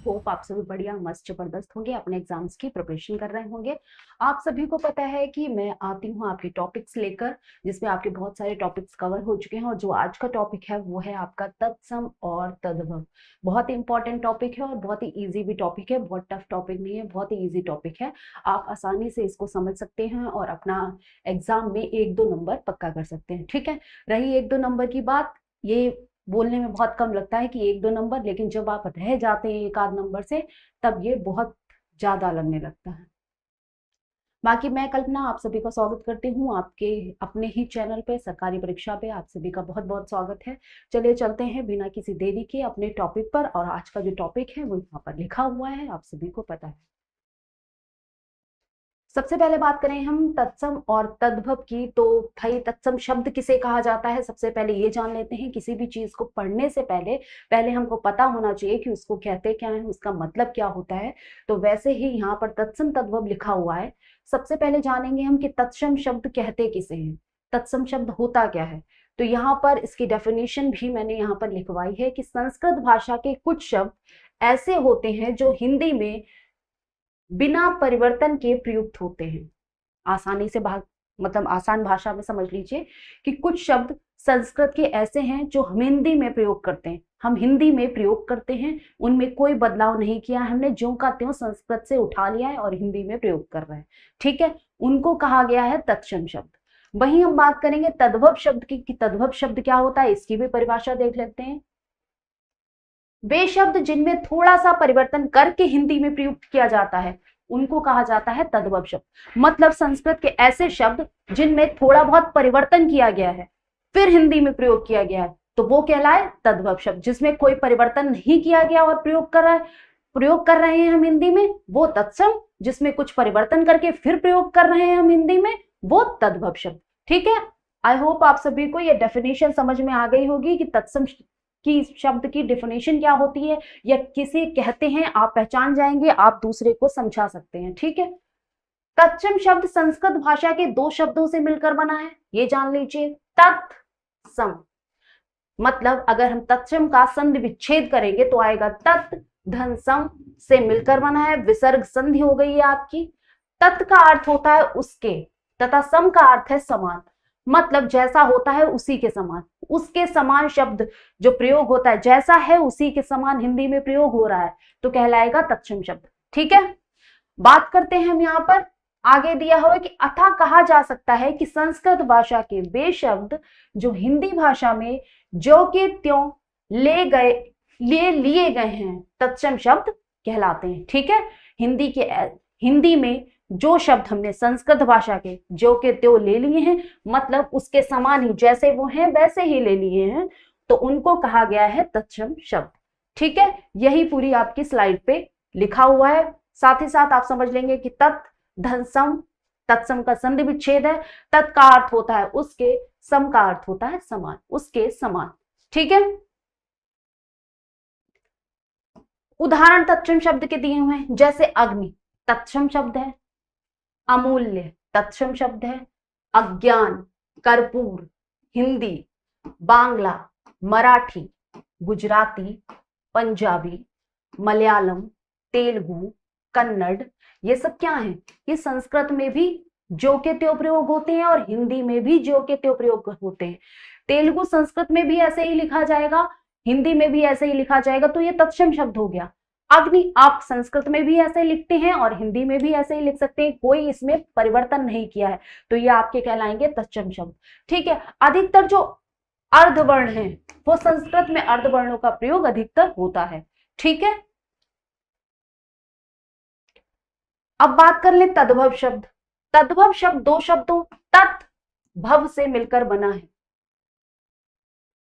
Hope आप सभी बढ़िया मस्त जबरदस्त होंगे, अपने एग्जाम्स की प्रिपरेशन कर रहे होंगे। आप सभी को पता है कि मैं आती हूँ आपके टॉपिक्स लेकर, जिसमें आपके बहुत सारे टॉपिक्स कवर हो चुके हैं। और जो आज का टॉपिक है वो है आपका तत्सम और तद्भव। बहुत ही इंपॉर्टेंट टॉपिक है और बहुत ही ईजी भी टॉपिक है, बहुत टफ टॉपिक नहीं है, बहुत ही ईजी टॉपिक है। आप आसानी से इसको समझ सकते हैं और अपना एग्जाम में 1-2 नंबर पक्का कर सकते हैं। ठीक है, रही 1-2 नंबर की बात, ये बोलने में बहुत कम लगता है कि 1-2 नंबर, लेकिन जब आप रह जाते हैं एक आध नंबर से तब ये बहुत ज्यादा लगने लगता है। बाकी मैं कल्पना आप सभी का स्वागत करती हूँ आपके अपने ही चैनल पे सरकारी परीक्षा पे। आप सभी का बहुत बहुत स्वागत है। चलिए चलते हैं बिना किसी देरी के अपने टॉपिक पर। और आज का जो टॉपिक है वो यहाँ पर लिखा हुआ है, आप सभी को पता है। सबसे पहले बात करें हम तत्सम और तद्भव की, तो भाई तत्सम शब्द किसे कहा जाता है सबसे पहले ये जान लेते हैं। किसी भी चीज को पढ़ने से पहले पहले हमको पता होना चाहिए कि उसको कहते क्या है, उसका मतलब क्या होता है। तो वैसे ही यहाँ पर तत्सम तद्भव लिखा हुआ है। सबसे पहले जानेंगे हम कि तत्सम शब्द कहते किसे हैं, तत्सम शब्द होता क्या है। तो यहाँ पर इसकी डेफिनेशन भी मैंने यहाँ पर लिखवाई है कि संस्कृत भाषा के कुछ शब्द ऐसे होते हैं जो हिंदी में बिना परिवर्तन के प्रयुक्त होते हैं। आसानी से मतलब आसान भाषा में समझ लीजिए कि कुछ शब्द संस्कृत के ऐसे हैं जो हम हिंदी में प्रयोग करते हैं, हम हिंदी में प्रयोग करते हैं, उनमें कोई बदलाव नहीं किया, हमने ज्यों का त्यों संस्कृत से उठा लिया है और हिंदी में प्रयोग कर रहे हैं। ठीक है, उनको कहा गया है तत्सम शब्द। वहीं हम बात करेंगे तद्भव शब्द की कि तद्भव शब्द क्या होता है, इसकी भी परिभाषा देख लेते हैं। वे शब्द जिनमें थोड़ा सा परिवर्तन करके हिंदी में प्रयुक्त किया जाता है उनको कहा जाता है तद्भव शब्द। मतलब संस्कृत के ऐसे शब्द जिनमें थोड़ा बहुत परिवर्तन किया गया है फिर हिंदी में प्रयोग किया गया है तो वो कहलाए तद्भव शब्द। जिसमें कोई परिवर्तन नहीं किया गया और प्रयोग कर रहे हैं हम हिंदी में वो तत्सम। जिसमें कुछ परिवर्तन करके फिर प्रयोग कर रहे हैं हम हिंदी में वो तद्भव शब्द। ठीक है, आई होप आप सभी को ये डेफिनेशन समझ में आ गई होगी कि तत्सम की शब्द की डेफिनेशन क्या होती है या किसे कहते हैं, आप पहचान जाएंगे, आप दूसरे को समझा सकते हैं। ठीक है, तत्सम शब्द संस्कृत भाषा के 2 शब्दों से मिलकर बना है, ये जान लीजिए। तत्सम मतलब अगर हम तत्सम का संधि विच्छेद करेंगे तो आएगा तत् धन सम से मिलकर बना है, विसर्ग संधि हो गई है आपकी। तत् का अर्थ होता है उसके तथा सम का अर्थ है समान, मतलब जैसा होता है उसी के समान, उसके समान शब्द जो प्रयोग होता है, जैसा है उसी के समान हिंदी में प्रयोग हो रहा है तो कहलाएगा तत्सम शब्द। ठीक है, बात करते हैं हम यहाँ पर। आगे दिया हुआ है कि अतः कहा जा सकता है कि संस्कृत भाषा के वे शब्द जो हिंदी भाषा में ज्यों के त्यों लिए गए हैं तत्सम शब्द कहलाते हैं। ठीक है, हिंदी में जो शब्द हमने संस्कृत भाषा के जो के त्यों ले लिए हैं, मतलब उसके समान ही जैसे वो हैं वैसे ही ले लिए हैं, तो उनको कहा गया है तत्सम शब्द। ठीक है, यही पूरी आपकी स्लाइड पे लिखा हुआ है। साथ ही साथ आप समझ लेंगे कि तत् धन सम, तत्सम का संधि विच्छेद है, तत् का अर्थ होता है उसके, सम का अर्थ होता है समान, उसके समान। ठीक है, उदाहरण तत्सम शब्द के दिए हुए हैं, जैसे अग्नि तत्सम शब्द है, अमूल्य तत्सम शब्द है, अज्ञान, कर्पूर, हिंदी, बांग्ला, मराठी, गुजराती, पंजाबी, मलयालम, तेलुगु, कन्नड़, ये सब क्या है, ये संस्कृत में भी जो के त्यों प्रयोग होते हैं और हिंदी में भी जो के त्यों प्रयोग होते हैं। तेलुगु संस्कृत में भी ऐसे ही लिखा जाएगा, हिंदी में भी ऐसे ही लिखा जाएगा, तो ये तत्सम शब्द हो गया। अग्नि आप संस्कृत में भी ऐसे लिखते हैं और हिंदी में भी ऐसे ही लिख सकते हैं, कोई इसमें परिवर्तन नहीं किया है, तो ये आपके कहलाएंगे तत्सम शब्द। ठीक है, अधिकतर जो अर्धवर्ण है वो संस्कृत में अर्धवर्णों का प्रयोग अधिकतर होता है। ठीक है, अब बात कर ले तद्भव शब्द। तद्भव शब्द 2 शब्दों तत् भव से मिलकर बना है।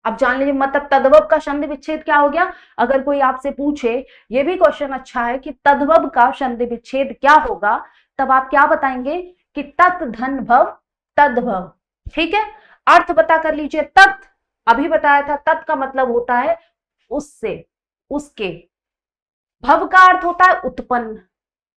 अब जान लीजिए मतलब तद्भव का संधि विच्छेद क्या हो गया। अगर कोई आपसे पूछे, ये भी क्वेश्चन अच्छा है कि तद्भव का संधि विच्छेद क्या होगा, तब आप क्या बताएंगे कि तत् धन भव तद्भव। ठीक है, अर्थ बता कर लीजिए। तत् अभी बताया था, तत् का मतलब होता है उससे, उसके। भव का अर्थ होता है उत्पन्न,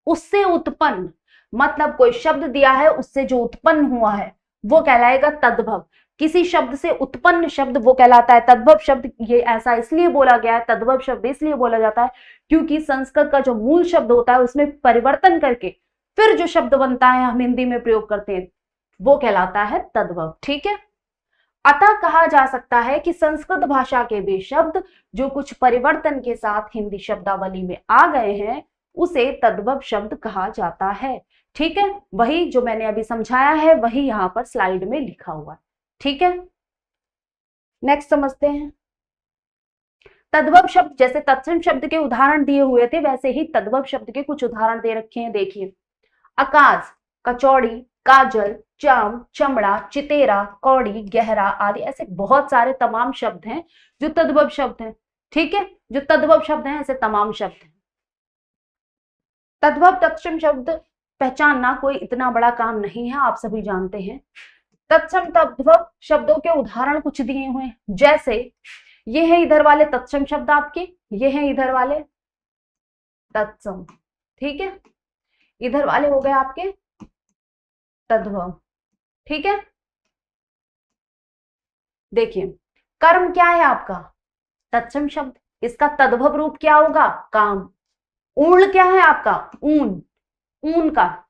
उससे उत्पन्न, मतलब कोई शब्द दिया है उससे जो उत्पन्न हुआ है वो कहलाएगा तद्भव। किसी शब्द से उत्पन्न शब्द वो कहलाता है तद्भव शब्द। ये ऐसा इसलिए बोला गया है, तद्भव शब्द इसलिए बोला जाता है क्योंकि संस्कृत का जो मूल शब्द होता है उसमें परिवर्तन करके फिर जो शब्द बनता है हम हिंदी में प्रयोग करते हैं वो कहलाता है तद्भव। ठीक है, अतः कहा जा सकता है कि संस्कृत भाषा के वे शब्द जो कुछ परिवर्तन के साथ हिंदी शब्दावली में आ गए हैं उसे तद्भव शब्द कहा जाता है। ठीक है, वही जो मैंने अभी समझाया है वही यहां पर स्लाइड में लिखा हुआ है। ठीक है, नेक्स्ट समझते हैं। तद्भव शब्द, जैसे तत्सम शब्द के उदाहरण दिए हुए थे वैसे ही तद्भव शब्द के कुछ उदाहरण दे रखे हैं। देखिए, आकाश, कचौड़ी, काजल, चाम, चमड़ा, चितेरा, कौड़ी, गहरा आदि ऐसे बहुत सारे तमाम शब्द हैं जो तद्भव शब्द हैं। ठीक है, जो तद्भव शब्द हैं ऐसे तमाम शब्द हैं। तद्भव तत्सम शब्द पहचानना कोई इतना बड़ा काम नहीं है, आप सभी जानते हैं। तत्सम तद्भव शब्दों के उदाहरण कुछ दिए हुए हैं, जैसे ये है इधर वाले तत्सम शब्द आपके, ये है इधर वाले तत्सम। ठीक है, इधर वाले हो गए आपके तद्भव। ठीक है, देखिए कर्म क्या है आपका तत्सम शब्द, इसका तद्भव रूप क्या होगा काम। ऊर्ण क्या है आपका ऊन, ऊन का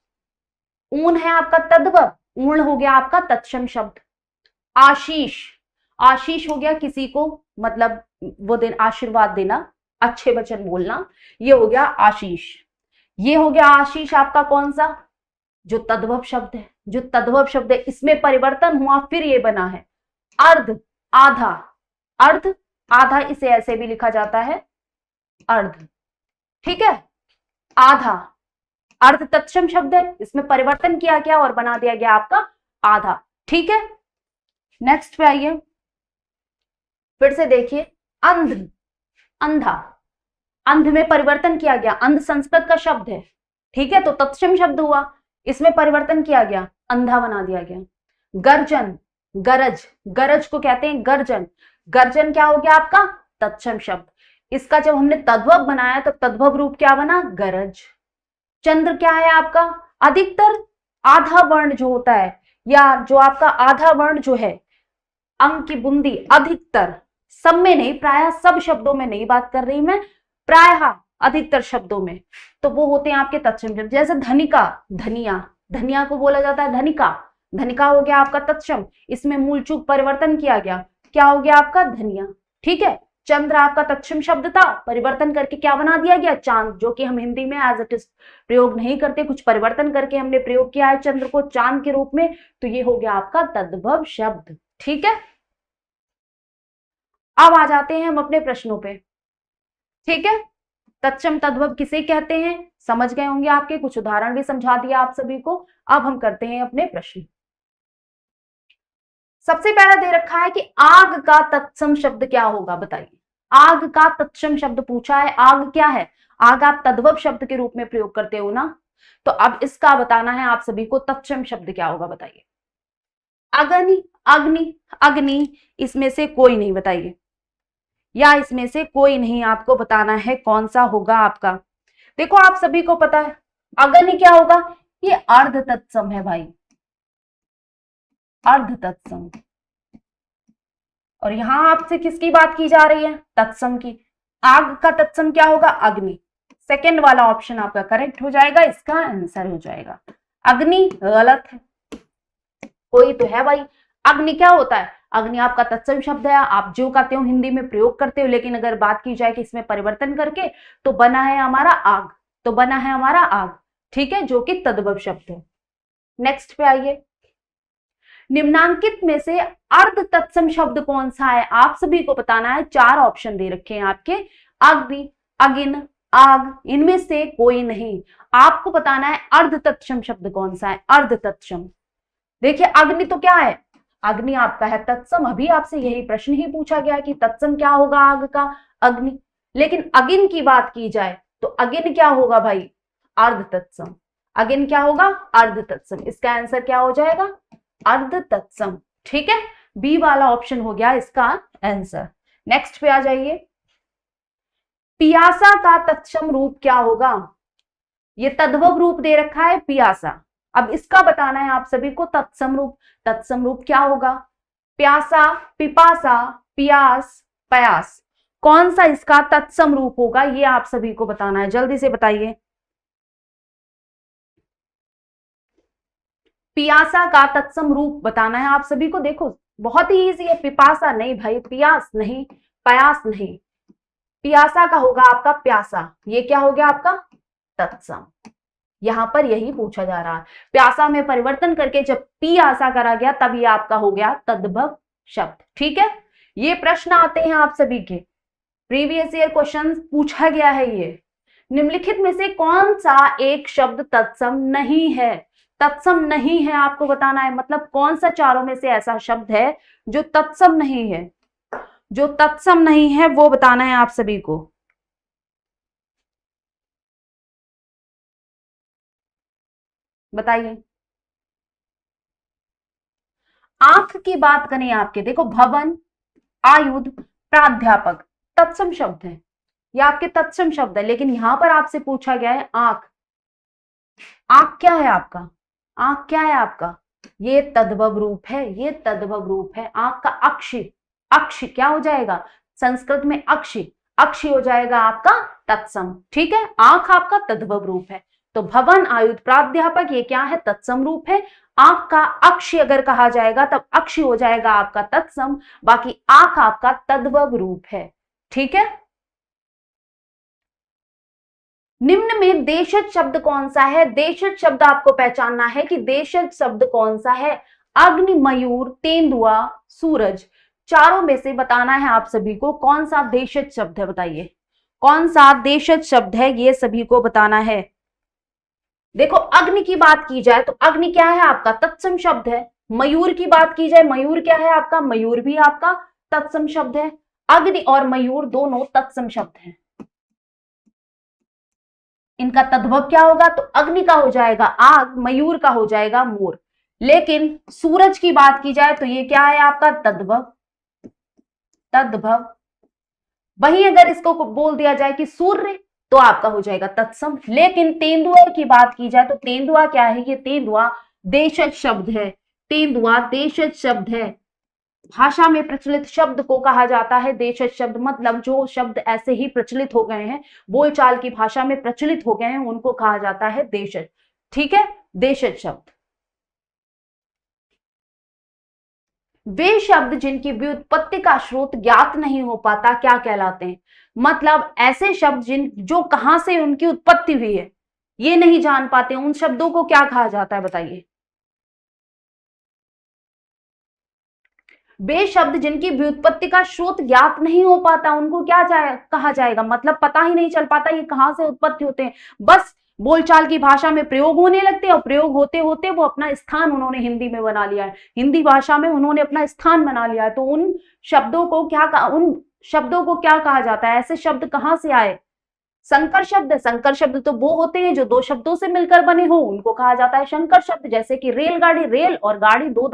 ऊन है आपका तद्भव, ऊर्ण हो गया आपका तत्सम शब्द। आशीष, आशीष हो गया किसी को मतलब वो दिन आशीर्वाद देना, अच्छे वचन बोलना, ये हो गया आशीष। ये हो गया आशीष आपका कौन सा जो तद्भव शब्द है, जो तद्भव शब्द है इसमें परिवर्तन हुआ फिर ये बना है अर्ध, आधा, अर्ध आधा, इसे ऐसे भी लिखा जाता है अर्ध। ठीक है, आधा अर्ध तत्सम शब्द है, इसमें परिवर्तन किया गया और बना दिया गया आपका आधा। ठीक है, नेक्स्ट पे आइए, फिर से देखिए अंध, अंधा, अंध में परिवर्तन किया गया, अंध संस्कृत का शब्द है। ठीक है, तो तत्सम शब्द हुआ, इसमें परिवर्तन किया गया, अंधा बना दिया गया। गर्जन, गरज, गरज को कहते हैं गर्जन, गर्जन क्या हो गया आपका तत्सम शब्द, इसका जब हमने तद्भव बनाया तो तद्भव रूप क्या बना गरज। चंद्र क्या है आपका अधिकतर आधा वर्ण जो होता है या जो आपका आधा वर्ण जो है अंक की बूंदी, अधिकतर, सब में नहीं, प्रायः सब शब्दों में नहीं बात कर रही मैं, प्रायः अधिकतर शब्दों में, तो वो होते हैं आपके तत्सम शब्द। जैसे धनिका, धनिया, धनिया को बोला जाता है धनिका, धनिका हो गया आपका तत्सम, इसमें मूल चूक परिवर्तन किया गया, क्या हो गया आपका धनिया। ठीक है, चंद्र आपका तत्सम शब्द था, परिवर्तन करके क्या बना दिया गया चांद, जो कि हम हिंदी में एज इट इज प्रयोग नहीं करते, कुछ परिवर्तन करके हमने प्रयोग किया है चंद्र को चांद के रूप में, तो ये हो गया आपका तद्भव शब्द। ठीक है, अब आ जाते हैं हम अपने प्रश्नों पे। ठीक है, तत्सम तद्भव किसे कहते हैं समझ गए होंगे, आपके कुछ उदाहरण भी समझा दिया आप सभी को। अब हम करते हैं अपने प्रश्न। सबसे पहला दे रखा है कि आग का तत्सम शब्द क्या होगा, बताइए। आग का तत्सम शब्द पूछा है, आग क्या है, आग आप तद्भव शब्द के रूप में प्रयोग करते हो ना, तो अब इसका बताना है आप सभी को तत्सम शब्द क्या होगा, बताइए। अग्नि, अग्नि, अग्नि, इसमें से कोई नहीं, बताइए, या इसमें से कोई नहीं, आपको बताना है कौन सा होगा आपका। देखो आप सभी को पता है अग्नि क्या होगा, ये अर्ध तत्सम है भाई, अर्ध तत्सम, और यहां आपसे किसकी बात की जा रही है तत्सम की। आग का तत्सम क्या होगा अग्नि, सेकंड वाला ऑप्शन आपका करेक्ट हो जाएगा, इसका आंसर हो जाएगा। अग्नि गलत है, कोई तो है भाई। अग्नि क्या होता है, अग्नि आपका तत्सम शब्द है, आप जो कहते हो हिंदी में प्रयोग करते हो, लेकिन अगर बात की जाए कि इसमें परिवर्तन करके तो बना है हमारा आग, तो बना है हमारा आग। ठीक है, जो कि तद्भव शब्द है। नेक्स्ट पे आइए, निम्नांकित में से अर्ध तत्सम शब्द कौन सा है, आप सभी को बताना है। चार ऑप्शन दे रखे हैं आपके, अग्नि, अगिन, आग, इनमें से कोई नहीं, आपको बताना है अर्ध तत्सम शब्द कौन सा है, अर्ध तत्सम। देखिए अग्नि तो क्या है, अग्नि आपका है तत्सम, अभी आपसे यही प्रश्न ही पूछा गया कि तत्सम क्या होगा आग का, अग्नि। लेकिन अगिन की बात की जाए तो अगिन क्या होगा भाई, अर्ध तत्सम। अगिन क्या होगा, अर्ध तत्सम, इसका आंसर क्या हो जाएगा, अर्ध तत्सम। ठीक है, बी वाला ऑप्शन हो गया इसका आंसर। नेक्स्ट पे आ जाइए, पियासा का तत्सम रूप क्या होगा, ये तद्भव रूप दे रखा है पियासा, अब इसका बताना है आप सभी को तत्सम रूप। तत्सम रूप क्या होगा, प्यासा, पिपासा, पियास, पयास, कौन सा इसका तत्सम रूप होगा ये आप सभी को बताना है, जल्दी से बताइए। पियासा का तत्सम रूप बताना है आप सभी को। देखो बहुत ही इजी है, पिपासा नहीं भाई, पियास नहीं, पयास नहीं, पियासा का होगा आपका प्यासा। ये क्या हो गया आपका तत्सम। यहां पर यही पूछा जा रहा है, प्यासा में परिवर्तन करके जब पियासा करा गया तब ये आपका हो गया तद्भव शब्द। ठीक है, ये प्रश्न आते हैं आप सभी के, प्रीवियस ईयर क्वेश्चन पूछा गया है ये। निम्नलिखित में से कौन सा एक शब्द तत्सम नहीं है? तत्सम नहीं है आपको बताना है, मतलब कौन सा चारों में से ऐसा शब्द है जो तत्सम नहीं है? जो तत्सम नहीं है वो बताना है आप सभी को। बताइए। आंख की बात करें आपके, देखो भवन, आयुध, प्राध्यापक तत्सम शब्द है, ये आपके तत्सम शब्द है, लेकिन यहां पर आपसे पूछा गया है आंख। आंख क्या है आपका? आंख क्या है आपका? ये तद्भव रूप है, ये तद्भव रूप है। आंख का अक्षि, अक्ष क्या हो जाएगा संस्कृत में? अक्षि, अक्षि हो जाएगा आपका तत्सम। ठीक है, आंख आपका तद्भव रूप है, तो भवन, आयुध, प्राध्यापक ये क्या है तत्सम रूप है। आंख का अक्षि अगर कहा जाएगा तब अक्षि हो जाएगा आपका तत्सम, बाकी आंख आपका तद्भव रूप है। ठीक है, निम्न में देशज शब्द कौन सा है? देशज शब्द आपको पहचानना है कि देशज शब्द कौन सा है। अग्नि, मयूर, तेंदुआ, सूरज, चारों में से बताना है आप सभी को कौन सा देशज शब्द है। बताइए कौन सा देशज शब्द है, ये सभी को बताना है। देखो अग्नि की बात की जाए तो अग्नि क्या है आपका तत्सम शब्द है। मयूर की बात की जाए, मयूर क्या है आपका? मयूर भी आपका तत्सम शब्द है। अग्नि और मयूर दोनों तत्सम शब्द हैं। इनका तद्भव क्या होगा? तो अग्नि का हो जाएगा आग, मयूर का हो जाएगा मोर। लेकिन सूरज की बात की जाए तो ये क्या है आपका तद्भव, तद्भव। वहीं अगर इसको बोल दिया जाए कि सूर्य तो आपका हो जाएगा तत्सम। लेकिन तेंदुआ की बात की जाए तो तेंदुआ क्या है? ये तेंदुआ देशज शब्द है, तेंदुआ देशज शब्द है। भाषा में प्रचलित शब्द को कहा जाता है देशज शब्द, मतलब जो शब्द ऐसे ही प्रचलित हो गए हैं, बोलचाल की भाषा में प्रचलित हो गए हैं, उनको कहा जाता है देशज। ठीक है, देशज शब्द वे शब्द जिनकी व्युत्पत्ति का स्रोत ज्ञात नहीं हो पाता क्या कहलाते हैं? मतलब ऐसे शब्द जो कहां से उनकी उत्पत्ति हुई है ये नहीं जान पाते, उन शब्दों को क्या कहा जाता है? बताइए। वे शब्द जिनकी व्युत्पत्ति का स्रोत ज्ञात नहीं हो पाता उनको क्या कहा जाएगा? मतलब पता ही नहीं चल पाता ये कहां से उत्पत्ति होते हैं, बस बोलचाल की भाषा में प्रयोग होने लगते हैं और प्रयोग होते होते वो अपना स्थान उन्होंने हिंदी में बना लिया है, हिंदी भाषा में उन्होंने अपना स्थान बना लिया है। तो उन शब्दों को क्या कहा जाता है? ऐसे शब्द कहां से आए? संकर शब्द। संकर शब्द तो वो होते हैं जो दो शब्दों से मिलकर बने हो, उनको कहा जाता है संकर शब्द। जैसे कि रेलगाड़ी, रेल और गाड़ी दो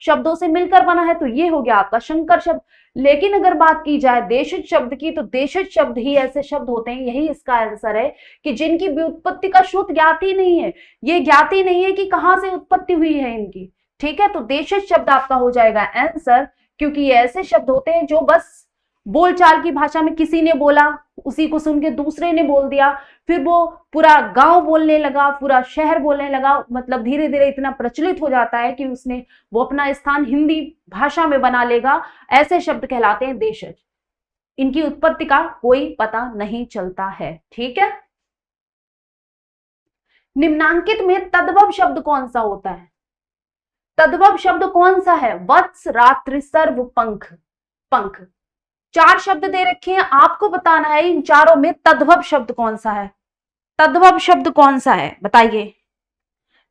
शब्दों से मिलकर बना है, तो ये हो गया आपका संकर शब्द। लेकिन अगर बात की जाए देशज शब्द की तो देशज शब्द ही ऐसे शब्द होते हैं, यही इसका आंसर है कि जिनकी व्युत्पत्ति का स्रोत ज्ञात ही नहीं है, ये ज्ञात ही नहीं है कि कहां से उत्पत्ति हुई है इनकी। ठीक है, तो देशज शब्द आपका हो जाएगा आंसर, क्योंकि ये ऐसे शब्द होते हैं जो बस बोलचाल की भाषा में किसी ने बोला, उसी को सुन के दूसरे ने बोल दिया, फिर वो पूरा गांव बोलने लगा, पूरा शहर बोलने लगा, मतलब धीरे धीरे इतना प्रचलित हो जाता है कि वो अपना स्थान हिंदी भाषा में बना लेगा। ऐसे शब्द कहलाते हैं देशज, इनकी उत्पत्ति का कोई पता नहीं चलता है। ठीक है, निम्नांकित में तद्भव शब्द कौन सा होता है? तद्भव शब्द कौन सा है? वत्स, रात्रि, सर्व, पंख। पंख, चार शब्द दे रखे हैं, आपको बताना है इन चारों में तद्भव शब्द कौन सा है। तद्भव शब्द कौन सा है बताइए।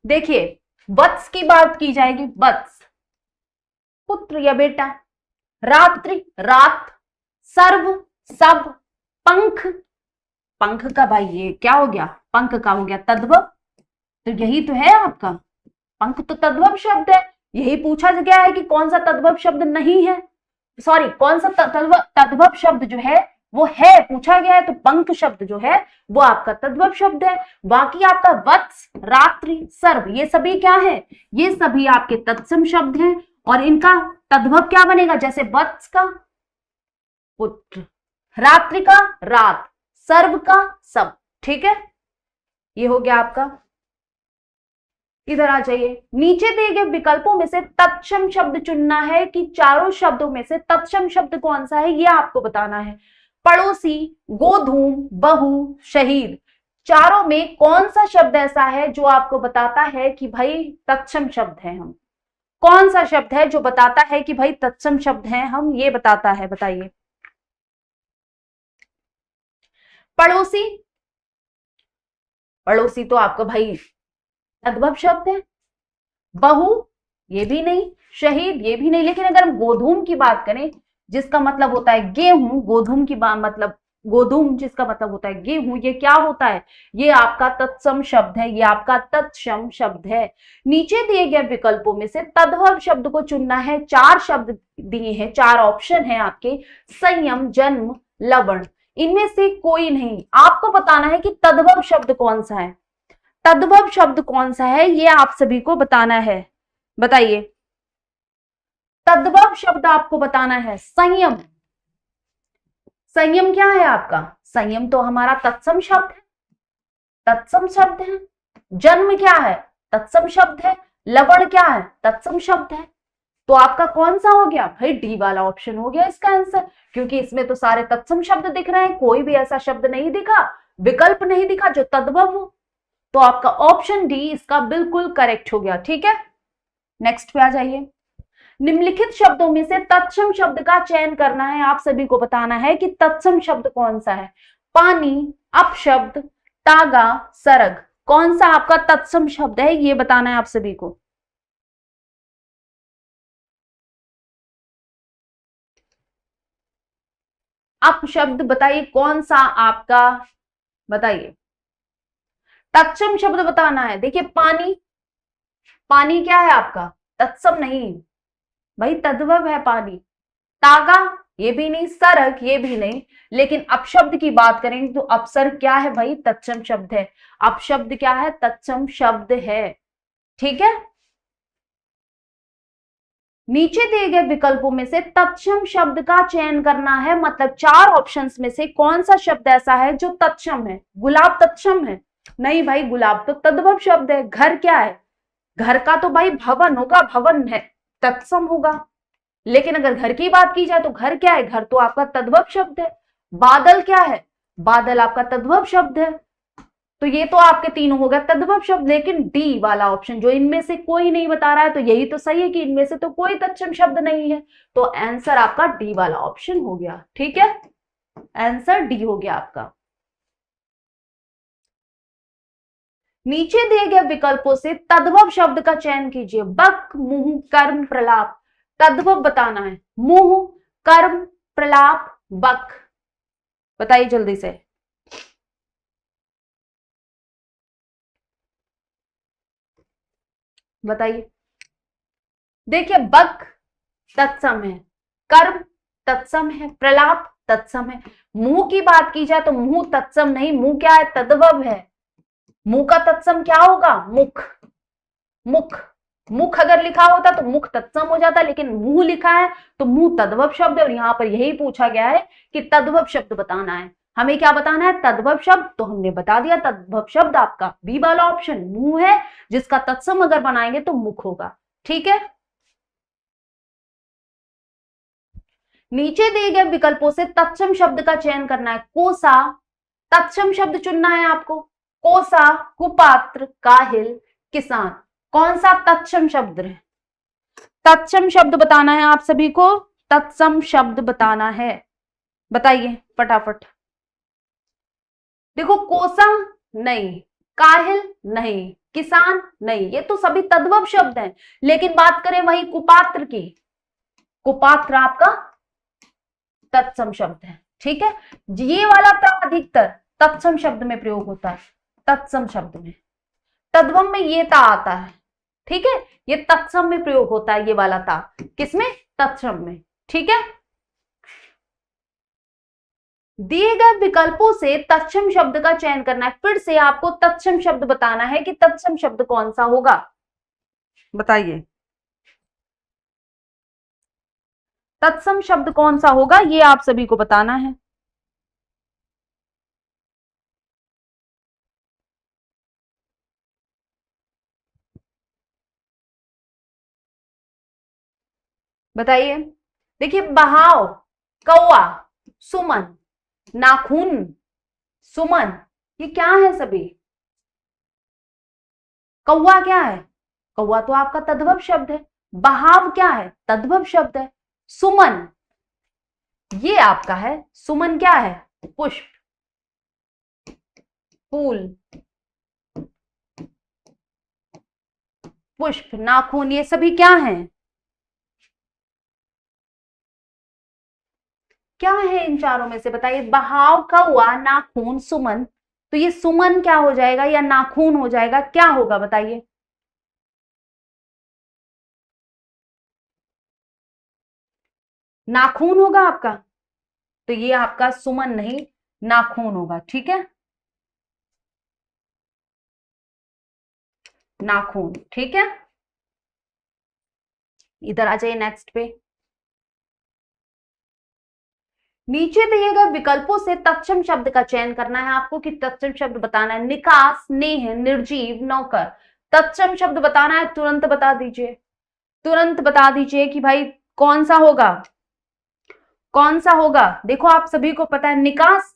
देखिए वत्स की बात की जाएगी, वत्स पुत्र या बेटा, रात्रि रात, सर्व सब, पंख, पंख का भाई ये क्या हो गया? पंख का हो गया तद्भव। तो यही तो है आपका पंख, तो तद्भव शब्द है। यही पूछा गया है कि कौन सा तद्भव शब्द नहीं है, सॉरी कौन सा तद्भव शब्द जो है वो है, पूछा गया है। तो पंख शब्द जो है वो आपका तद्भव शब्द है। बाकी आपका वत्स, रात्रि, सर्व ये सभी क्या है? ये सभी आपके तत्सम शब्द हैं और इनका तद्भव क्या बनेगा, जैसे वत्स का पुत्र, रात्रि का रात, सर्व का सब। ठीक है, ये हो गया आपका। इधर आ जाइए, नीचे दिए गए विकल्पों में से तत्सम शब्द चुनना है कि चारों शब्दों में से तत्सम शब्द कौन सा है, ये आपको बताना है। पड़ोसी, गोधूम, बहू, शहीद, चारों में कौन सा शब्द ऐसा है जो आपको बताता है कि भाई तत्सम शब्द है हम, कौन सा शब्द है जो बताता है कि भाई तत्सम शब्द है हम, ये बताता है, बताइए। पड़ोसी, पड़ोसी तो आपका भाई तद्भव शब्द है। बहू ये भी नहीं, शहीद ये भी नहीं, लेकिन अगर हम गोधूम की बात करें जिसका मतलब होता है गेहूं, गोधूम की बात मतलब गोधूम जिसका मतलब होता है गेहूं, ये क्या होता है, ये आपका तत्सम शब्द है, ये आपका तत्सम शब्द है। नीचे दिए गए विकल्पों में से तद्भव शब्द को चुनना है, चार शब्द दिए हैं, चार ऑप्शन है आपके, संयम, जन्म, लवण, इनमें से कोई नहीं। आपको बताना है कि तद्भव शब्द कौन सा है, तद्भव शब्द कौन सा है, ये आप सभी को बताना है, बताइए। तद्भव शब्द आपको बताना है संयम। संयम क्या है आपका, संयम तो हमारा तत्सम शब्द है, तत्सम शब्द है। जन्म क्या है, तत्सम शब्द है। लवण क्या है, तत्सम शब्द है। तो आपका कौन सा हो गया भाई, डी वाला ऑप्शन हो गया इसका आंसर, क्योंकि इसमें तो सारे तत्सम शब्द दिख रहे हैं, कोई भी ऐसा शब्द नहीं दिखा, विकल्प नहीं दिखा जो तद्भव हो। तो आपका ऑप्शन डी इसका बिल्कुल करेक्ट हो गया। ठीक है, नेक्स्ट पे आ जाइए। निम्नलिखित शब्दों में से तत्सम शब्द का चयन करना है, आप सभी को बताना है कि तत्सम शब्द कौन सा है। पानी, अपशब्द, तागा, सरग, कौन सा आपका तत्सम शब्द है, ये बताना है आप सभी को। अपशब्द बताइए कौन सा आपका, बताइए। तत्सम शब्द बताना है। देखिए पानी, पानी क्या है आपका, तत्सम नहीं भाई, तद्भव है पानी। तागा ये भी नहीं, सरक ये भी नहीं, लेकिन अपशब्द की बात करेंगे तो अपसर क्या है भाई, तत्सम शब्द है। अपशब्द क्या है, तत्सम शब्द है। ठीक है, नीचे दिए गए विकल्पों में से तत्सम शब्द का चयन करना है, मतलब चार ऑप्शंस में से कौन सा शब्द ऐसा है जो तत्सम है। गुलाब तत्सम है, नहीं भाई, गुलाब तो तद्भव शब्द है। घर क्या है, घर का तो भाई भवन होगा, भवन है, तत्सम होगा। लेकिन अगर घर की बात की जाए तो घर क्या है, घर तो आपका तद्भव शब्द है। बादल क्या है, बादल आपका तद्भव शब्द है। तो ये तो आपके तीनों हो गए तद्भव शब्द, लेकिन डी वाला ऑप्शन जो इनमें से कोई नहीं बता रहा है, तो यही तो सही है कि इनमें से तो कोई तत्सम शब्द नहीं है। तो आंसर आपका डी वाला ऑप्शन हो गया। ठीक है, आंसर डी हो गया आपका। नीचे दिए गए विकल्पों से तद्भव शब्द का चयन कीजिए। बक, मुंह, कर्म, प्रलाप, तद्भव बताना है। मुंह, कर्म, प्रलाप, बक, बताइए जल्दी से। बताइए। देखिए बक तत्सम है, कर्म तत्सम है, प्रलाप तत्सम है। मुंह की बात की जाए तो मुंह तत्सम नहीं, मुंह क्या है, तद्भव है। मुंह का तत्सम क्या होगा, मुख। मुख, मुख अगर लिखा होता तो मुख तत्सम हो जाता, लेकिन मुंह लिखा है तो मुंह तद्भव शब्द है। और यहां पर यही पूछा गया है कि तद्भव शब्द बताना है। हमें क्या बताना है, तद्भव शब्द, तो हमने बता दिया तद्भव शब्द आपका बी वाला ऑप्शन मुंह है, जिसका तत्सम अगर बनाएंगे तो मुख होगा। ठीक है, नीचे दिए गए विकल्पों से तत्सम शब्द का चयन करना है। कोसा, तत्सम शब्द चुनना है आपको। कोसा, कुपात्र, काहिल, किसान, कौन सा तत्सम शब्द है, तत्सम शब्द बताना है आप सभी को, तत्सम शब्द बताना है, बताइए फटाफट। देखो कोसा नहीं, काहिल नहीं, किसान नहीं, ये तो सभी तद्भव शब्द हैं। लेकिन बात करें वही कुपात्र की, कुपात्र आपका तत्सम शब्द है। ठीक है, ये वाला ता अधिकतर तत्सम शब्द में प्रयोग होता है, तत्सम शब्द में। तद्भव में ये ता आता है। ठीक है, ये तत्सम में प्रयोग होता है, ये वाला ता किसमें, तत्सम में। ठीक है, दिए गए विकल्पों से तत्सम शब्द का चयन करना है। फिर से आपको तत्सम शब्द बताना है कि तत्सम शब्द कौन सा होगा, बताइए। तत्सम शब्द कौन सा होगा ये आप सभी को बताना है। बताइए। देखिए, बहाव, कौआ, सुमन, नाखून, सुमन, ये क्या है सभी? कौआ क्या है? कौआ तो आपका तद्भव शब्द है। बहाव क्या है? तद्भव शब्द है। सुमन ये आपका है। सुमन क्या है? पुष्प, फूल, पुष्प, नाखून, ये सभी क्या हैं? क्या है इन चारों में से? बताइए। बहाव, कौआ, नाखून, सुमन। तो ये सुमन क्या हो जाएगा या नाखून हो जाएगा? क्या होगा बताइए? नाखून होगा आपका। तो ये आपका सुमन नहीं, नाखून होगा। ठीक है, नाखून। ठीक है, इधर आ जाइए नेक्स्ट पे। नीचे दिए गए विकल्पों से तत्सम शब्द का चयन करना है आपको कि तत्सम शब्द बताना है। निकास, स्नेह, निर्जीव, नौकर। तत्सम शब्द बताना है, तुरंत बता दीजिए। तुरंत बता दीजिए कि भाई कौन सा होगा, कौन सा होगा। देखो आप सभी को पता है निकास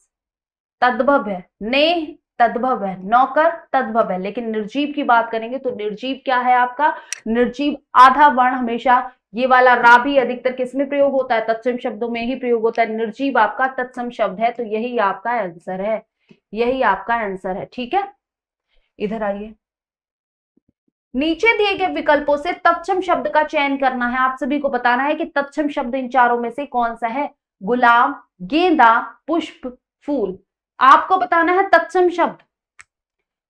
तद्भव है, नेह तद्भव है, नौकर तद्भव है, लेकिन निर्जीव की बात करेंगे तो निर्जीव क्या है आपका? निर्जीव आधा वर्ण हमेशा ये वाला रा भी अधिकतर किसमें प्रयोग होता है? तत्सम शब्दों में ही प्रयोग होता है। निर्जीव आपका तत्सम शब्द है, तो यही आपका आंसर है। यही आपका आंसर है। ठीक है, इधर आइए। नीचे दिए गए विकल्पों से तत्सम शब्द का चयन करना है। आप सभी को बताना है कि तत्सम शब्द इन चारों में से कौन सा है? गुलाब, गेंदा, पुष्प, फूल। आपको बताना है तत्सम शब्द।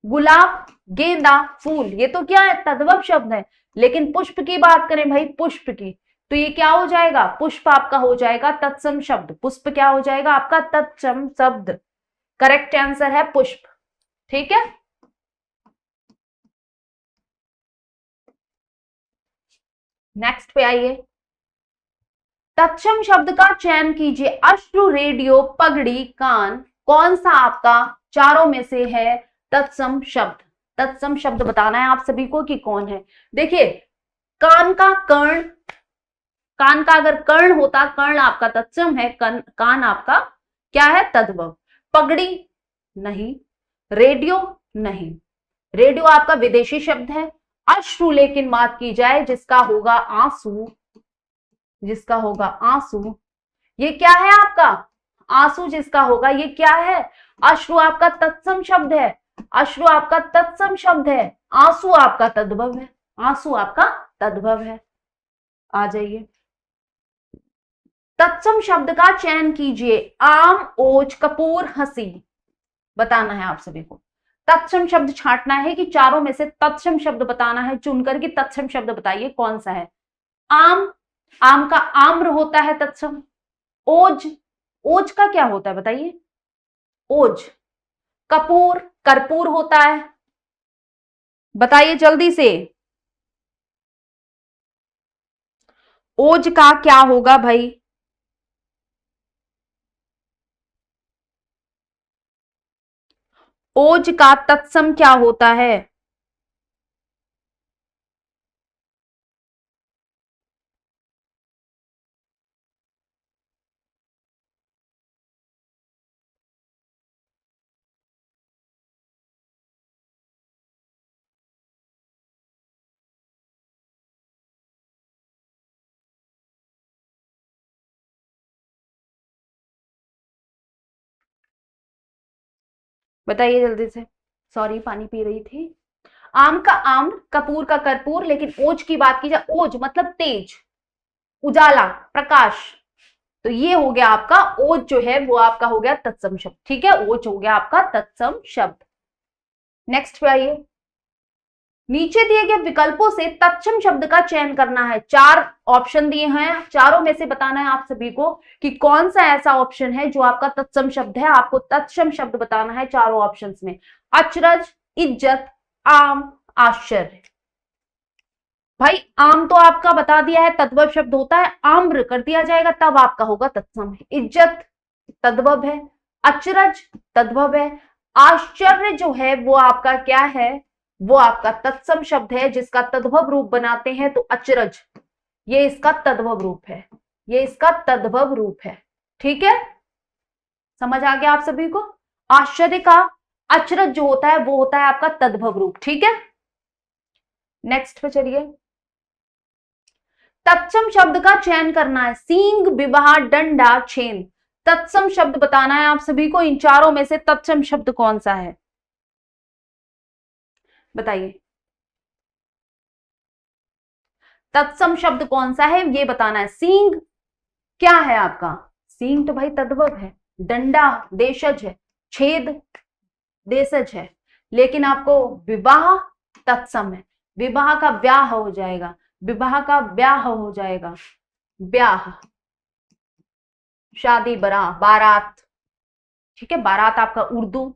गुलाब, गेंदा, फूल, ये तो क्या है? तद्भव शब्द है। लेकिन पुष्प की बात करें भाई, पुष्प की, तो ये क्या हो जाएगा? पुष्प आपका हो जाएगा तत्सम शब्द। पुष्प क्या हो जाएगा आपका? तत्सम शब्द। करेक्ट आंसर है पुष्प। ठीक है, नेक्स्ट पे आइए। तत्सम शब्द का चयन कीजिए। अश्रु, रेडियो, पगड़ी, कान, कौन सा आपका चारों में से है तत्सम शब्द? तत्सम शब्द बताना है आप सभी को कि कौन है। देखिए, कान का कर्ण, कान का अगर कर्ण होता, कर्ण आपका तत्सम है, कान आपका क्या है? तद्भव। पगड़ी नहीं, रेडियो नहीं, रेडियो आपका विदेशी शब्द है। अश्रु लेकिन बात की जाए जिसका होगा आंसू, जिसका होगा आंसू, ये क्या है आपका? आंसू जिसका होगा ये क्या है? अश्रु आपका तत्सम शब्द है। अश्रु आपका तत्सम शब्द है। आंसू आपका तद्भव है। आंसू आपका तद्भव है। आ जाइए। तत्सम शब्द का चयन कीजिए। आम, ओज, कपूर, हंसी। बताना है आप सभी को। तत्सम शब्द छांटना है कि चारों में से तत्सम शब्द बताना है चुनकर कि तत्सम शब्द बताइए कौन सा है। आम, आम का आम्र होता है तत्सम। ओज, ओज का क्या होता है बताइए? ओज। कपूर, कर्पूर होता है। बताइए जल्दी से। ओज का क्या होगा भाई? ओज का तत्सम क्या होता है? बताइए जल्दी से। सॉरी, पानी पी रही थी। आम का आम्र, कपूर का कर्पूर, लेकिन ओज की बात की जाए, ओज मतलब तेज, उजाला, प्रकाश, तो ये हो गया आपका ओज जो है वो आपका हो गया तत्सम शब्द। ठीक है, ओज हो गया आपका तत्सम शब्द। नेक्स्ट पे आइए। नीचे दिए गए विकल्पों से तत्सम शब्द का चयन करना है। चार ऑप्शन दिए हैं, चारों में से बताना है आप सभी को कि कौन सा ऐसा ऑप्शन है जो आपका तत्सम शब्द है। आपको तत्सम शब्द बताना है चारों ऑप्शंस में। अचरज, इज्जत, आम, आश्चर्य। भाई आम तो आपका बता दिया है तद्भव शब्द होता है, आम्र कर दिया जाएगा तब आपका होगा तत्सम। इज्जत तद्भव है, अचरज तद्भव है, आश्चर्य जो है वो आपका क्या है, वो आपका तत्सम शब्द है जिसका तद्भव रूप बनाते हैं तो अचरज, ये इसका तद्भव रूप है, ये इसका तद्भव रूप है। ठीक है, समझ आ गया आप सभी को। आश्चर्य का अचरज जो होता है वो होता है आपका तद्भव रूप। ठीक है, नेक्स्ट पे चलिए। तत्सम शब्द का चयन करना है, सींग, विवाह, डंडा, छेन। तत्सम शब्द बताना है आप सभी को, इन चारों में से तत्सम शब्द कौन सा है, बताइए। तत्सम शब्द कौन सा है ये बताना है। सींग क्या है आपका, सींग तो भाई तद्भव है, डंडा देशज है, छेद देशज है, लेकिन आपको विवाह तत्सम है, विवाह का ब्याह हो जाएगा, विवाह का ब्याह हो जाएगा, ब्याह, शादी, बारात। ठीक है, बारात आपका उर्दू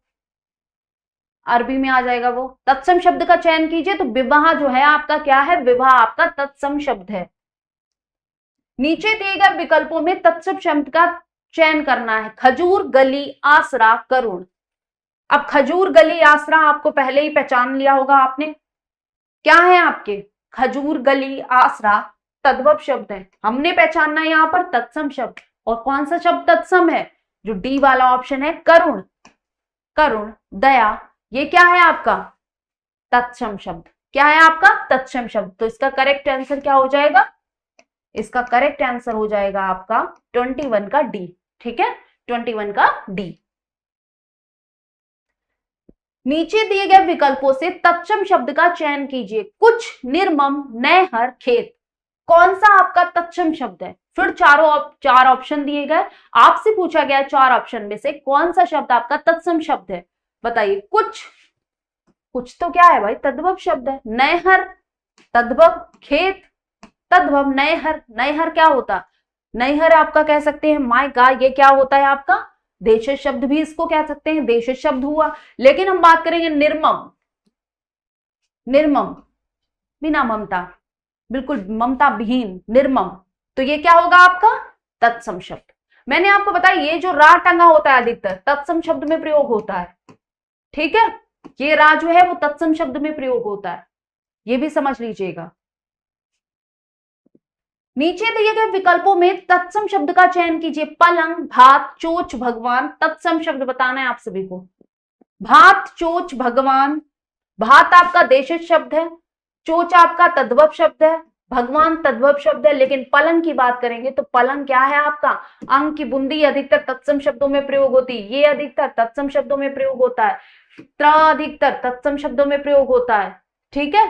अरबी में आ जाएगा वो। तत्सम शब्द का चयन कीजिए, तो विवाह जो है आपका क्या है, विवाह आपका तत्सम शब्द है। नीचे दिए गए विकल्पों में तत्सम शब्द का चयन करना है। खजूर, गली, आसरा, करुण। अब खजूर, गली, आसरा आपको पहले ही पहचान लिया होगा आपने, क्या है आपके, खजूर, गली, आसरा तद्भव शब्द है, हमने पहचानना है यहां पर तत्सम शब्द। और कौन सा शब्द तत्सम है, जो डी वाला ऑप्शन है, करुण, करुण, दया, ये क्या है आपका तत्सम शब्द, क्या है आपका तत्सम शब्द। तो इसका करेक्ट आंसर क्या हो जाएगा, इसका करेक्ट आंसर हो जाएगा आपका 21 का डी। ठीक है, 21 का डी। नीचे दिए गए विकल्पों से तत्सम शब्द का चयन कीजिए। कुछ, निर्मम, नहर, खेत। कौन सा आपका तत्सम शब्द है, फिर चार ऑप्शन दिए गए, आपसे पूछा गया चार ऑप्शन में से कौन सा शब्द आपका तत्सम शब्द है, बताइए। कुछ, कुछ तो क्या है भाई तद्भव शब्द है, नहर तद्भव, खेत तद्भव, नहर, नहर क्या होता, नहर आपका कह सकते हैं माय गॉड, ये क्या होता है आपका देशज शब्द, भी इसको कह सकते हैं देशज शब्द हुआ। लेकिन हम बात करेंगे निर्मम, निर्मम बिना ममता, बिल्कुल ममता विहीन, निर्मम, तो ये क्या होगा आपका तत्सम शब्द। मैंने आपको बताया ये जो रा टंगा होता है अधिकतर तत्सम शब्द में प्रयोग होता है। ठीक है, ये रा जो है वो तत्सम शब्द में प्रयोग होता है, ये भी समझ लीजिएगा। नीचे दिए गए विकल्पों में तत्सम शब्द का चयन कीजिए। पलंग, भात, चोच, भगवान। तत्सम शब्द बताना है आप सभी को। भात, चोच, भगवान। भात आपका देशज शब्द है, चोच आपका तद्भव शब्द है, भगवान तद्भव शब्द है, लेकिन पलंग की बात करेंगे तो पलंग क्या है आपका अंग की बूंदी, अधिकतर तत्सम शब्दों में प्रयोग होती है, ये अधिकतर तत्सम शब्दों में प्रयोग होता है, त्र अधिकतर तत्सम शब्दों में प्रयोग होता है। ठीक है,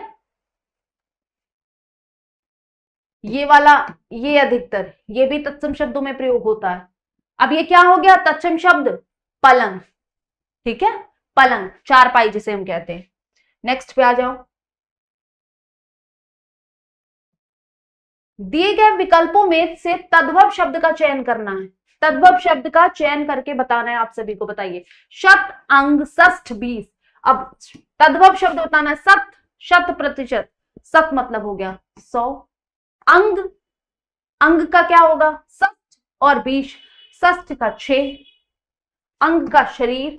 ये वाला, ये अधिकतर, ये भी तत्सम शब्दों में प्रयोग होता है। अब ये क्या हो गया तत्सम शब्द, पलंग। ठीक है, पलंग, चारपाई जिसे हम कहते हैं। नेक्स्ट पे आ जाओ। दिए गए विकल्पों में से तद्भव शब्द का चयन करना है। तद्भव शब्द का चयन करके बताना है आप सभी को, बताइए। शत, अंग, षष्ठ, बीस। अब तद्भव शब्द बताना है। शत, शत प्रतिशत, शत मतलब हो गया 100, अंग, अंग का क्या होगा षष्ठ, और बीस, षष्ठ का 6, अंग का शरीर,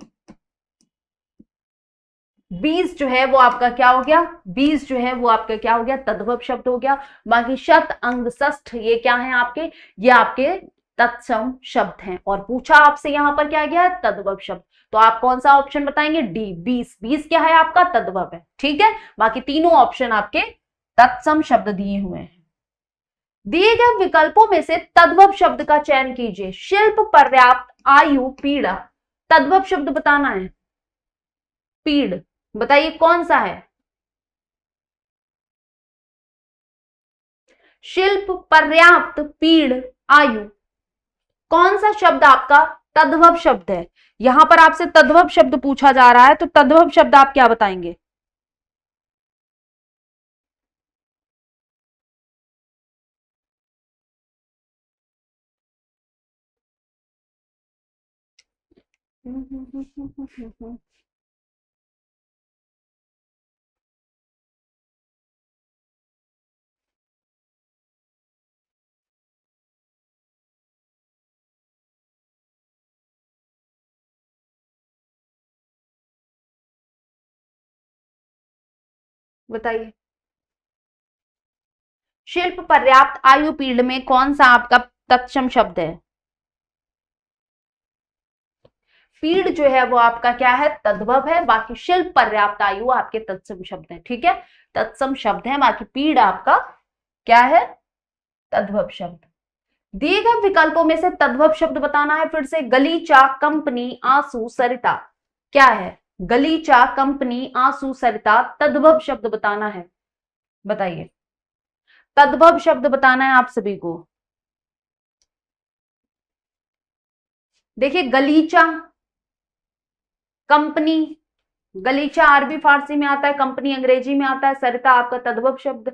20 जो है वो आपका क्या हो गया, 20 जो है वो आपका क्या हो गया तद्भव शब्द हो गया। बाकी शत, अंग, षष्ठ ये क्या है आपके, ये आपके तत्सम शब्द हैं। और पूछा आपसे यहां पर क्या गया है तद्भव शब्द, तो आप कौन सा ऑप्शन बताएंगे, डी 20, 20 क्या है आपका तद्भव है। ठीक है, बाकी तीनों ऑप्शन आपके तत्सम शब्द दिए हुए हैं। दिए गए विकल्पों में से तद्भव शब्द का चयन कीजिए। शिल्प, पर्याप्त, आयु, पीड़ा। तद्भव शब्द बताना है, पीड़, बताइए कौन सा है। शिल्प, पर्याप्त, पीड़, आयु, कौन सा शब्द आपका तद्भव शब्द है। यहां पर आपसे तद्भव शब्द पूछा जा रहा है, तो तद्भव शब्द आप क्या बताएंगे। बताइए। शिल्प पर्याप्त आयु पीढ़ में कौन सा आपका तत्सम शब्द है? पीढ़ जो है वो आपका क्या है? तद्भव है। बाकी शिल्प पर्याप्त आयु आपके तत्सम शब्द है। ठीक है, तत्सम शब्द है, बाकी पीढ़ आपका क्या है? तद्भव शब्द। दिए गए विकल्पों में से तद्भव शब्द बताना है। फिर से, गलीचा, कंपनी, आंसू, सरिता। क्या है? गलीचा, कंपनी, आंसू, सरिता। तद्भव शब्द बताना है। बताइए, तद्भव शब्द बताना है आप सभी को। देखिए, गलीचा, कंपनी, गलीचा अरबी फारसी में आता है, कंपनी अंग्रेजी में आता है, सरिता आपका तद्भव शब्द,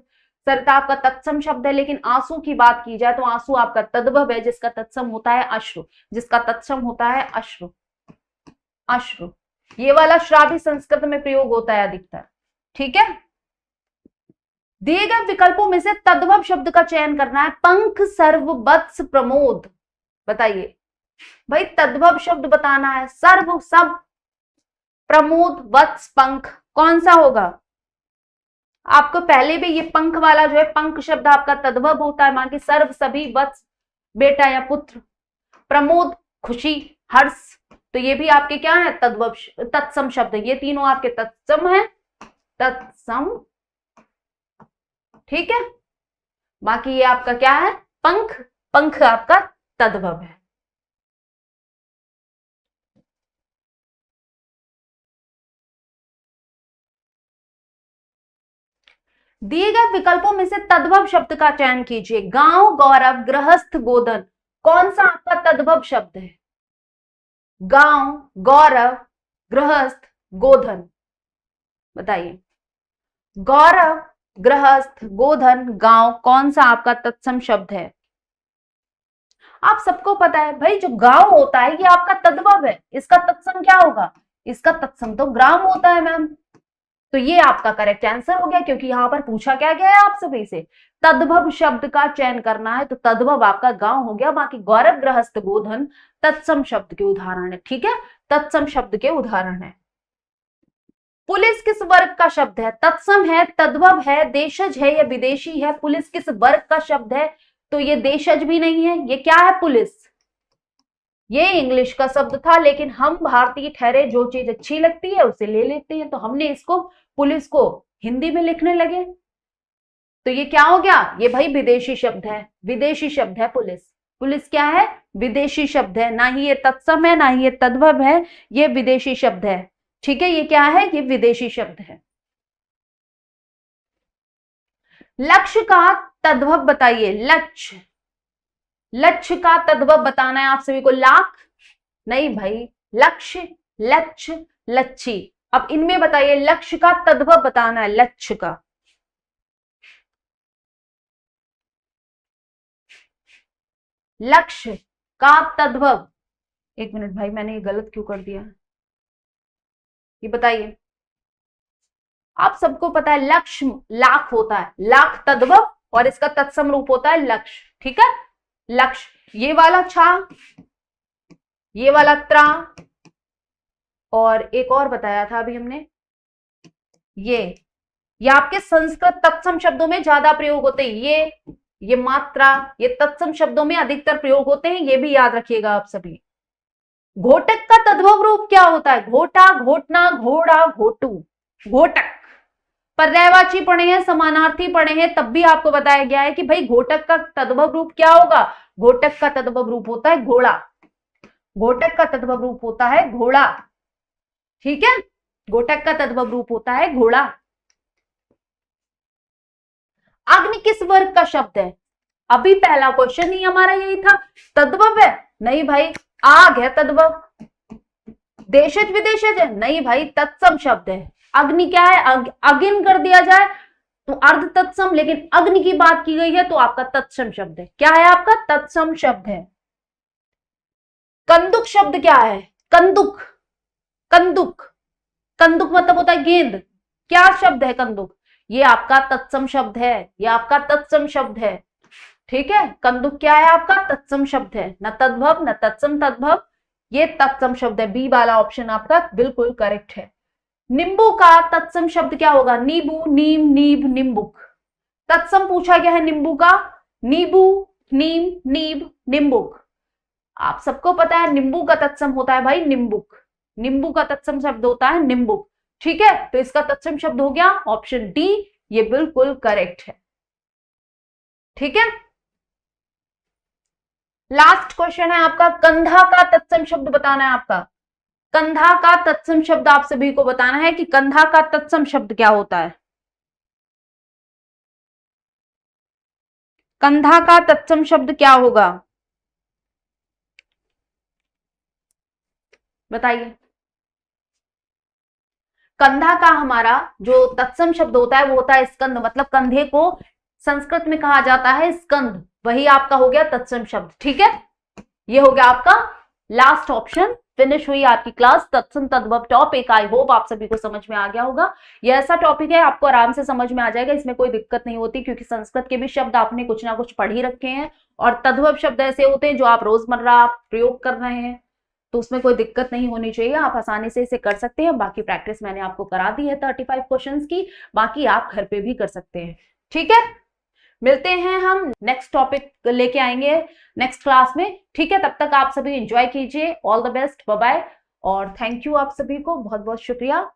सरिता आपका तत्सम शब्द है। लेकिन आंसू की बात की जाए तो आंसू आपका तद्भव है, जिसका तत्सम होता है अश्रु, जिसका तत्सम होता है अश्रु। अश्रु ये वाला श्राव्य संस्कृत में प्रयोग होता है अधिकतर। ठीक है, दिए गए विकल्पों में से तद्भव शब्द का चयन करना है। पंख, सर्व, वत्स, प्रमोद। बताइए भाई, तद्भव शब्द बताना है। सर्व, सब, प्रमोद, वत्स, पंख, कौन सा होगा? आपको पहले भी ये पंख वाला जो है, पंख शब्द आपका तद्भव होता है। मान के सर्व, सभी, वत्स बेटा या पुत्र, प्रमोद खुशी, हर्ष, तो ये भी आपके क्या है? तद्भव तत्सम शब्द। ये तीनों आपके तत्सम है, तत्सम। ठीक है, बाकी ये आपका क्या है? पंख, पंख आपका तद्भव है। दिए गए विकल्पों में से तद्भव शब्द का चयन कीजिए। गांव, गौरव, गृहस्थ, गोधन, कौन सा आपका तद्भव शब्द है? गांव, गौरव, गृहस्थ, गोधन। बताइए, गौरव, गृहस्थ, गोधन, गांव, कौन सा आपका तत्सम शब्द है? आप सबको पता है भाई, जो गांव होता है ये आपका तद्भव है। इसका तत्सम क्या होगा? इसका तत्सम तो ग्राम होता है मैम। तो ये आपका करेक्ट आंसर हो गया, क्योंकि यहां पर पूछा क्या गया है आप सभी से? तद्भव शब्द का चयन करना है, तो तद्भव आपका गांव हो गया। बाकी गौरव, गृहस्थ, गोधन तत्सम शब्द के उदाहरण है। ठीक है, तत्सम शब्द के उदाहरण है। पुलिस किस वर्ग का शब्द है? तत्सम है, तद्भव है, देशज है या विदेशी है? पुलिस किस वर्ग का शब्द है? तो ये देशज भी नहीं है। ये क्या है? पुलिस। ये इंग्लिश का शब्द था, लेकिन हम भारतीय ठहरे, जो चीज अच्छी लगती है उसे ले लेते हैं, तो हमने इसको, पुलिस को, हिंदी में लिखने लगे। तो ये क्या हो गया? ये भाई विदेशी शब्द है, विदेशी शब्द है पुलिस। पुलिस क्या है? विदेशी शब्द है। ना ही ये तत्सम है, ना ही ये तद्भव है, ये विदेशी शब्द है। ठीक है, ये क्या है? ये विदेशी शब्द है। लक्ष्य का तद्भव बताइए। लक्ष्य, लक्ष्य का तद्भव बताना है आप सभी को। लाख नहीं भाई, लक्ष्य, लक्ष्य, लच्छी। अब इनमें बताइए, लक्ष्य का तद्भव बताना है। लक्ष्य का, लक्ष्य का तद्भव। एक मिनट भाई, मैंने ये गलत क्यों कर दिया? ये बताइए, आप सबको पता है लक्ष्य लाख होता है, लाख तद्भव, और इसका तत्सम रूप होता है लक्ष्य। ठीक है, लक्ष्य, ये वाला छा, ये वाला त्रा, और एक और बताया था अभी हमने, ये आपके संस्कृत तत्सम शब्दों में ज्यादा प्रयोग होते हैं। ये मात्रा, ये तत्सम शब्दों में अधिकतर प्रयोग होते हैं, ये भी याद रखिएगा आप सभी। घोटक का तद्भव रूप क्या होता है? घोटा, घोटना, घोड़ा, घोटू। घोटक पर्यायवाची पढ़े हैं, समानार्थी पढ़े हैं, तब भी आपको बताया गया है कि भाई घोटक का तद्भव रूप क्या होगा? घोटक का तद्भव रूप होता है घोड़ा। घोटक का तद्भव रूप होता है घोड़ा। ठीक है, घोटक का तद्भव रूप होता है घोड़ा। अग्नि किस वर्ग का शब्द है? अभी पहला क्वेश्चन ही हमारा यही था, तद्भव है? नहीं भाई, आग है तद्भव। देशज विदेशज है? नहीं भाई, तत्सम शब्द है। अग्नि क्या है? अगिन कर दिया जाए तो अर्ध तत्सम, लेकिन अग्नि की बात की गई है तो आपका तत्सम शब्द है। क्या है आपका? तत्सम शब्द है। कंदुक शब्द क्या है? कंदुक, कंदुक, कंदुक मतलब होता है गेंद। क्या शब्द है कंदुक? ये आपका तत्सम शब्द है, ये आपका तत्सम शब्द है। ठीक है, कंदुक क्या है आपका? तत्सम शब्द है। न तद्भव न तत्सम, तद्भव, ये तत्सम शब्द है। बी वाला ऑप्शन आपका बिल्कुल करेक्ट है। नींबू का तत्सम शब्द क्या होगा? नींबू, नीम, नीब, निम्बुक। तत्सम पूछा गया है नींबू का, नींबू, नीम, नीब, निम्बुक। आप सबको पता है नींबू का तत्सम होता है भाई निम्बुक, नींबू का तत्सम शब्द होता है निम्बुक। ठीक है, तो इसका तत्सम शब्द हो गया ऑप्शन डी, ये बिल्कुल करेक्ट है। ठीक है, लास्ट क्वेश्चन है आपका, कंधा का तत्सम शब्द बताना है आपका। कंधा का तत्सम शब्द आप सभी को बताना है कि कंधा का तत्सम शब्द क्या होता है। कंधा का तत्सम शब्द क्या होगा, बताइए। कंधा का हमारा जो तत्सम शब्द होता है वो होता है स्कंद, मतलब कंधे को संस्कृत में कहा जाता है स्कंद, वही आपका हो गया तत्सम शब्द। ठीक है, ये हो गया आपका लास्ट ऑप्शन। फिनिश हुई आपकी क्लास तत्सम तद्भव टॉपिक। आई होप आप सभी को समझ में आ गया होगा। यह ऐसा टॉपिक है आपको आराम से समझ में आ जाएगा, इसमें कोई दिक्कत नहीं होती, क्योंकि संस्कृत के भी शब्द आपने कुछ ना कुछ पढ़ ही रखे हैं, और तद्भव शब्द ऐसे होते हैं जो आप रोजमर्रा प्रयोग कर रहे हैं, तो उसमें कोई दिक्कत नहीं होनी चाहिए, आप आसानी से इसे कर सकते हैं। बाकी प्रैक्टिस मैंने आपको करा दी है 35 क्वेश्चंस की, बाकी आप घर पे भी कर सकते हैं। ठीक है, मिलते हैं हम नेक्स्ट टॉपिक लेके आएंगे नेक्स्ट क्लास में। ठीक है, तब तक आप सभी एंजॉय कीजिए। All the best, bye bye, और थैंक यू आप सभी को, बहुत बहुत शुक्रिया।